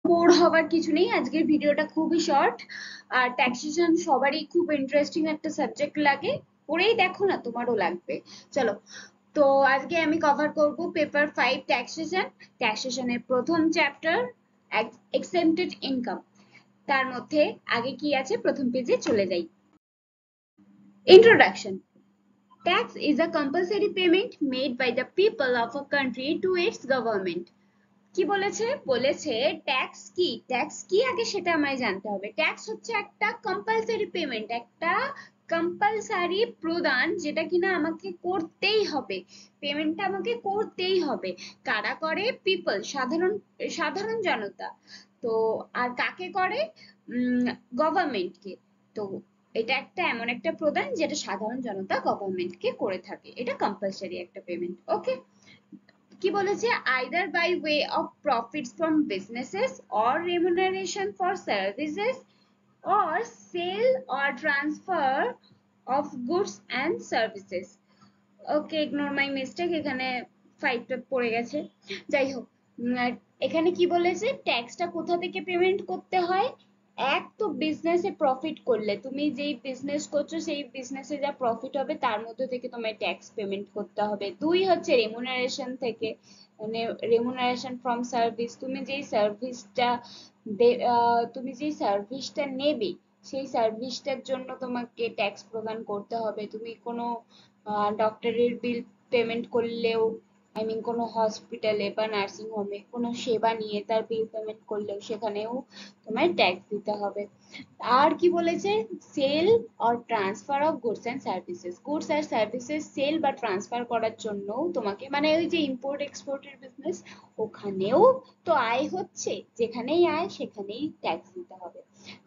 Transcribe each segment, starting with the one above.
Bore হওয়ার কিছু নেই, আজকের ভিডিওটা খুবই শর্ট। আর ট্যাক্সেশন সবারই খুব ইন্টারেস্টিং একটা সাবজেক্ট লাগে, পড়েই দেখো না তোমারও লাগবে। চলো, তো আজকে আমি কভার করব পেপার 5 ট্যাক্সেশন। ট্যাক্সেশনের প্রথম চ্যাপ্টার এক্সেমটেড ইনকাম। তার মধ্যে আগে কি আছে প্রথম পেজে চলে যাই। Introduction. Tax is a compulsory payment made by the people of a country to its government. কি বলেছে? বলেছে ট্যাক্স কি, ট্যাক্স কি আগে সেটা আমায় জানতে হবে। ট্যাক্স হচ্ছে একটা কম্পালসারি পেমেন্ট, একটা কম্পালসারি প্রদান, যেটা কিনা আমাকে করতেই হবে, পেমেন্টটা আমাকে করতেই হবে। কারা করে? পিপল, সাধারণ সাধারণ জনতা। তো আর কাকে করে? গভর্নমেন্টকে। তো এটা একটা এমন একটা প্রদান যেটা সাধারণ জনতা গভর্নমেন্টকে করে থাকে, এটা কম্পালসারি একটা পেমেন্ট। ওকে, কি বলেছে? Either by way of profits from businesses or remuneration for services or sale or transfer of goods and services. Okay, ignore my mistake, এখানে ফাইভটা পড়ে গেছে। যাই হোক, এখানে কি বলেছে? ট্যাক্সটা কোথা থেকে পেমেন্ট করতে হয়? এক তো বিজনেসে প্রফিট করলে, তুমি যেই বিজনেস করছো সেই বিজনেসে যা প্রফিট হবে তার মধ্যে থেকে তোমায় ট্যাক্স পেমেন্ট করতে হবে। দুই হচ্ছে রেমুনারেশন থেকে, মানে রেমুনারেশন ফ্রম সার্ভিস, তুমি যেই সার্ভিসটা নেবে সেই সার্ভিসটার জন্য তোমাকে ট্যাক্স প্রদান করতে হবে। তুমি কোনো ডক্টরের বিল পেমেন্ট করলেও, আই মিন কোনো হসপিটালে বা নার্সিং হোমে কোনো সেবা নিয়ে তার বিল পেমেন্ট করলেও সেখানেও তোমায় ট্যাক্স দিতে হবে। আর কি বলেছে? Sale or transfer of goods and services, goods আর সার্ভিসেস সেল বা ট্রান্সফার করার জন্য তোমাকে, মানে ওই যে ইম্পোর্ট এক্সপোর্টের বিজনেস, ওখানেও তো আয় হচ্ছে, যেখানেই আয় সেখানেই ট্যাক্স দিতে হবে।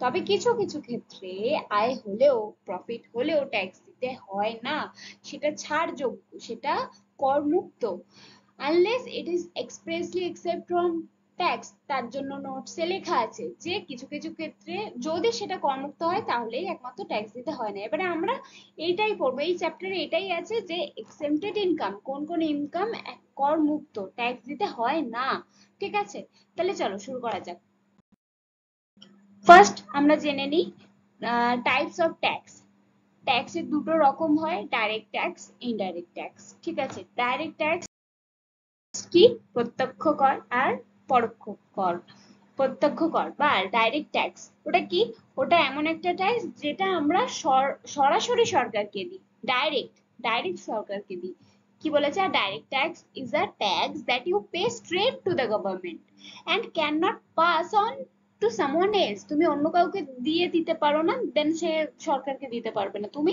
তবে কিছু কিছু ক্ষেত্রে আয় হলেও, প্রফিট হলেও ট্যাক্স দিতে হয় না, সেটা ছাড়যোগ্য, সেটা করমুক্ত। Unless it is expressly except from tax, তার জন্য নোটসে লেখা আছে যে কিছু কিছু ক্ষেত্রে যদি সেটা করমুক্ত হয় তাহলেই একমাত্র ট্যাক্স দিতে হয় না। এবারে আমরা এইটাই পড়বো, এই চ্যাপ্টারে এটাই আছে যে এক্সেমটেড ইনকাম, কোন কোন ইনকাম করমুক্ত, ট্যাক্স দিতে হয় না। ঠিক আছে, তাহলে চলো শুরু করা যাক। ফার্স্ট আমরা জেনে নিই টাইপস অফ ট্যাক্স। ট্যাক্সের দুটো রকম হয়, ডাইরেক্ট ট্যাক্স, ইনডাইরেক্ট ট্যাক্স। ঠিক আছে, ডাইরেক্ট ট্যাক্স কি? প্রত্যক্ষ কর আর পরোক্ষ কর। প্রত্যক্ষ কর বা ডাইরেক্ট ট্যাক্স, ওটা কি? ওটা এমন একটা ট্যাক্স যেটা আমরা সরাসরি সরকারকে দিই, ডাইরেক্ট, ডাইরেক্ট সরকারকে দিই। কি বলেছে? আর direct tax is a tax that you pay straight to the government and can not pass on to someone else. তুমি অন্য কাউকে দিয়ে দিতে পারো না, দেন সে সরকারকে দিতে পারবে না, তুমি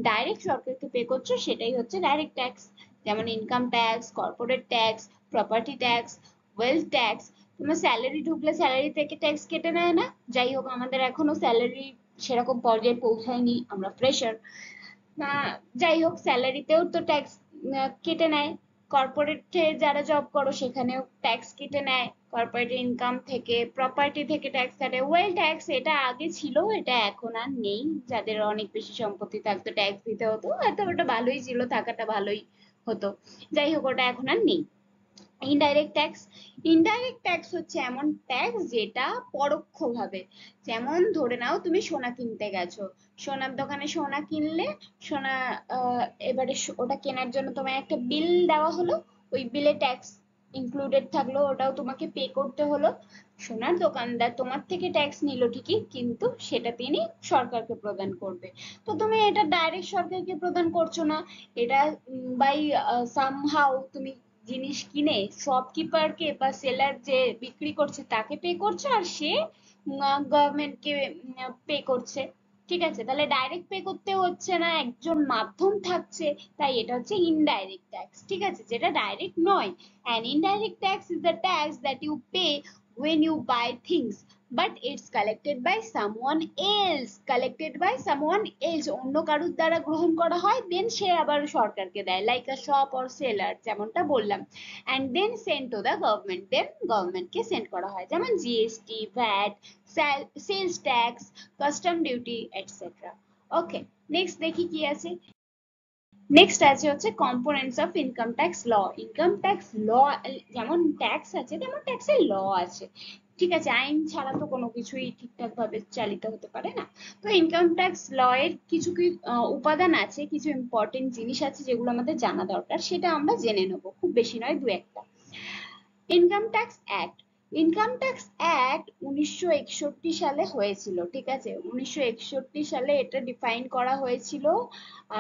ডাইরেক্ট সরকারকে পে করছো, সেটাই হচ্ছে ডাইরেক্ট ট্যাক্স। যেমন income tax, corporate tax, property tax, wealth tax. তোমার স্যালারি ঢুকলে স্যালারি থেকে ট্যাক্স কেটে নেয় না? যাই হোক, আমাদের এখনো স্যালারি সেরকম পর্যায়ে পৌঁছায়নি, আমরা ফ্রেশার। যাই হোক, স্যালারিতেও তো ট্যাক্স কেটে নেয়। কর্পোরেটে যারা জব করো সেখানেও ট্যাক্স কেটে নেয়, কর্পোরেট ইনকাম থেকে, প্রপার্টি থেকে ট্যাক্স কাটে। ওয়েল ট্যাক্স এটা আগে ছিল, এটা এখন আর নেই। যাদের অনেক বেশি সম্পত্তি থাকতো ট্যাক্স দিতে হতো, হয়তো ওটা ভালোই ছিল, থাকাটা ভালোই হতো। যাই হোক, ওটা এখন আর নেই। ইনডাইরেক্ট ট্যাক্স, ইনডাইরেক্ট ট্যাক্স হচ্ছে এমন ট্যাক্স যেটা পরোক্ষভাবে, যেমন ধরে নাও তুমি সোনা কিনতে গেছো, সোনার দোকানে সোনা কিনলে, সোনা এবারে ওটা কেনার জন্য তোমায় একটা বিল দেওয়া হলো, ওই বিলে ট্যাক্স ইনক্লুডেড থাকলো, ওটাও তোমাকে পে করতে হলো। সোনার দোকানদার তোমার থেকে ট্যাক্স নিল ঠিকই, কিন্তু সেটা তিনি সরকারকে প্রদান করবে। তো তুমি এটা ডাইরেক্ট সরকারকে প্রদান করছো না, এটা বাই সামহাউ তুমি জিনিস কিনে শপকিপারকে বা সেলার যে বিক্রি করছে তাকে পে করছে, আর সে গভর্নমেন্টকে পে করছে। ঠিক আছে, তাহলে ডাইরেক্ট পে করতে হচ্ছে না, একজন মাধ্যম থাকছে, তাই এটা হচ্ছে ইনডাইরেক্ট ট্যাক্স। ঠিক আছে, যেটা ডাইরেক্ট নয়। An indirect tax is the tax that you pay when you buy things, but it's collected by someone else, collected by someone else, অন্য কারুর দ্বারা গ্রহণ করা হয়, দেন সে আবার সরকারকে দেয়, like a shop or seller, যেমনটা বললাম। and then sent to the government, then গভর্নমেন্টকে সেন্ড করা হয়, যেমন GST, VAT, sales tax, custom duty, etcetera. Okay, next দেখি কি আছে। নেক্সট আছে হচ্ছে components of income tax law. Income tax law, যেমন ট্যাক্স আছে তেমন ট্যাক্সের ল আছে। ঠিক আছে, আইন ছাড়া তো কোনো কিছুই ঠিকঠাক ভাবে চালিত হতে পারে না। তো ইনকাম ট্যাক্স ল এর কিছু কি উপাদান আছে, কিছু ইম্পর্টেন্ট জিনিস আছে যেগুলো আমাদের জানা দরকার, সেটা আমরা জেনে নেবো, খুব বেশি নয়, দু একটা। Income tax act, income tax act 1961 সালে হয়েছিল, ঠিক আছে, 1961 সালে এটা ডিফাইন করা হয়েছিল।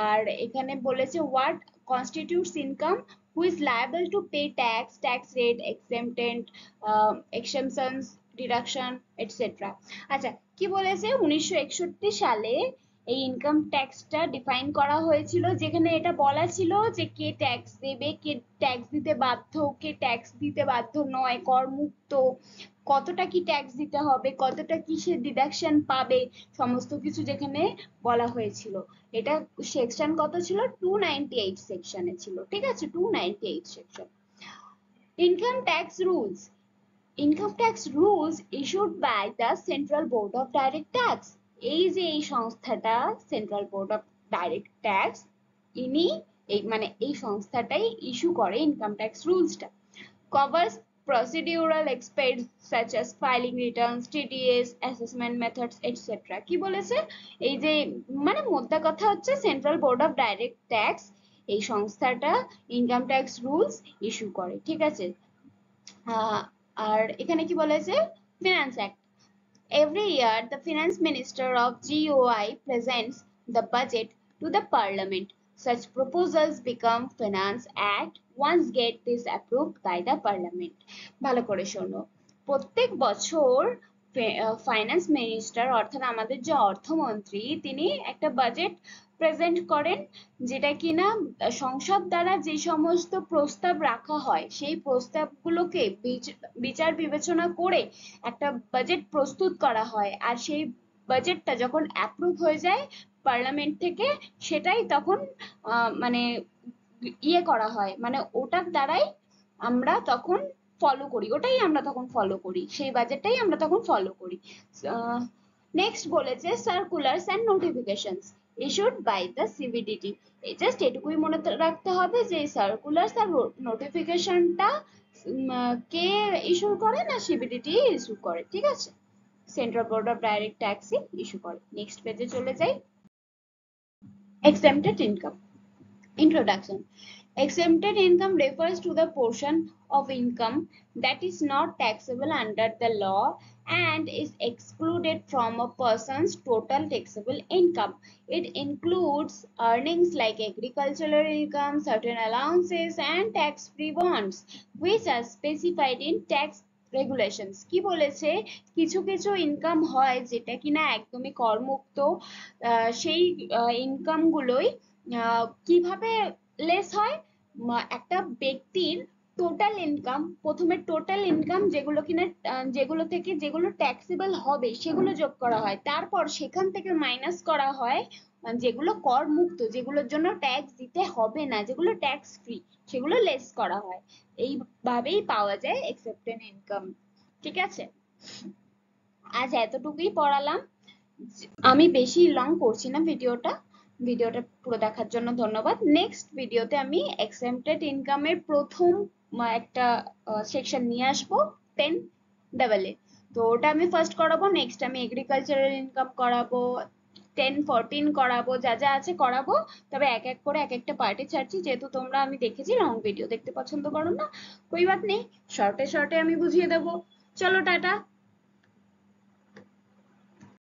আর এখানে বলেছে what constitutes income, who is liable to pay tax, tax rate, exempted, exemptions, deduction, etcetera. আচ্ছা, কি বলেছে 1961 সালে এই ইনকাম ট্যাক্সটা ডিফাইন করা হয়েছিল, যেখানে এটা বলা ছিল যে কে ট্যাক্স দেবে, কে ট্যাক্স দিতে বাধ্য, কে ট্যাক্স দিতে বাধ্য নয়, করমুক্ত, কতটা কি ট্যাক্স দিতে হবে, কতটা কিসের ডিডাকশন পাবে, সমস্ত কিছু যেখানে বলা হয়েছিল। এটা সেকশন কত ছিল, 298 সেকশনে ছিল, ঠিক আছে, 298 section. Income tax rules, income tax rules issued by the central board of direct tax. এই যে এই সংস্থাটা central board of direct tax, ইনি এই সংস্থাটাই ইস্যু করে ইনকাম ট্যাক্স রুলসটা। Covers procedural aspects such as filing returns, TDS, assessment methods, etc. কি বলেছে, এই যে মোদ্দা কথা হচ্ছে central board of direct tax এই সংস্থাটা ইনকাম ট্যাক্স রুলস ইস্যু করে, ঠিক আছে। আর এখানে কি বলেছে, finance act, every year the finance minister of GOI presents the budget to the parliament. Such proposals become finance act once get this approved by the parliament. ভালো করে শোনো, প্রত্যেক বছর ফাইন্যান্স মিনিস্টার অর্থাৎ আমাদের যে অর্থমন্ত্রী, তিনি একটা বাজেট প্রেজেন্ট করেন, যেটা কিনা সংসদ দ্বারা যে সমস্ত প্রস্তাব রাখা হয় সেই প্রস্তাবগুলোকে বিচার বিবেচনা করে একটা বাজেট প্রস্তুত করা হয়। আর সেই বাজেটটা যখন অ্যাপ্রুভ হয়ে যায় পার্লামেন্ট থেকে, সেটাই তখন করা হয়, ওটার দ্বারাই আমরা তখন ফলো করি, ওটাই আমরা তখন ফলো করি, সেই বাজেটটাই আমরা তখন ফলো করি। নেক্সট বলেছে circulars and notifications issued by the CBDT. Just এটুকুই মনে রাখতে হবে যে সার্কুলারস আর নোটিফিকেশনটা কে ইস্যু করে, না সিবিডিটি ইস্যু করে, ঠিক আছে, central board of direct tax issue করে। নেক্সট পেজে চলে যাই। Exempted income. Introduction. Exempted income refers to the portion of income that is not taxable under the law and is excluded from a person's total taxable income. It includes earnings like agricultural income, certain allowances, and tax-free bonds, which are specified in tax regulations. কি বলেছে, কিছু কিছু income হয় যেটা কিনা একদমই করমুক্ত, সেই income গুলোই কিভাবে লেস হয়, একটা ব্যক্তির টোটাল ইনকাম, প্রথমে টোটাল ইনকাম যেগুলো কিনা যেগুলো থেকে যেগুলো ট্যাক্সেবল হবে সেগুলো যোগ করা হয়, তারপর সেখান থেকে মাইনাস করা হয় যেগুলো কর মুক্ত, যেগুলোর জন্য ট্যাক্স দিতে হবে না, যেগুলো ট্যাক্স ফ্রি, সেগুলো লেস করা হয়। এইভাবেই পাওয়া যায় এক্সেপ্টেড ইনকাম, ঠিক আছে। আজ এতটুকুই পড়ালাম, আমি বেশি লং করছি না ভিডিওটা, ভিডিওটা পুরো দেখার জন্য ধন্যবাদ। নেক্সট ভিডিওতে আমি এক্সেমটেড ইনকামের প্রথম একটা সেকশন নিয়ে আসবো, 10AA, তো ওটা আমি ফার্স্ট করাবো। নেক্সট আমি এগ্রিকালচারাল ইনকাম করাবো, 10-14 করাবো, যা যা আছে করাবো। তবে এক এক করে এক একটা পার্টে ছাড়ছি, যেহেতু তোমরা আমি দেখেছি লং ভিডিও দেখতে পছন্দ করো না, কোই বাত নেই, শর্টে শর্টে আমি বুঝিয়ে দেবো। চলো টাটা।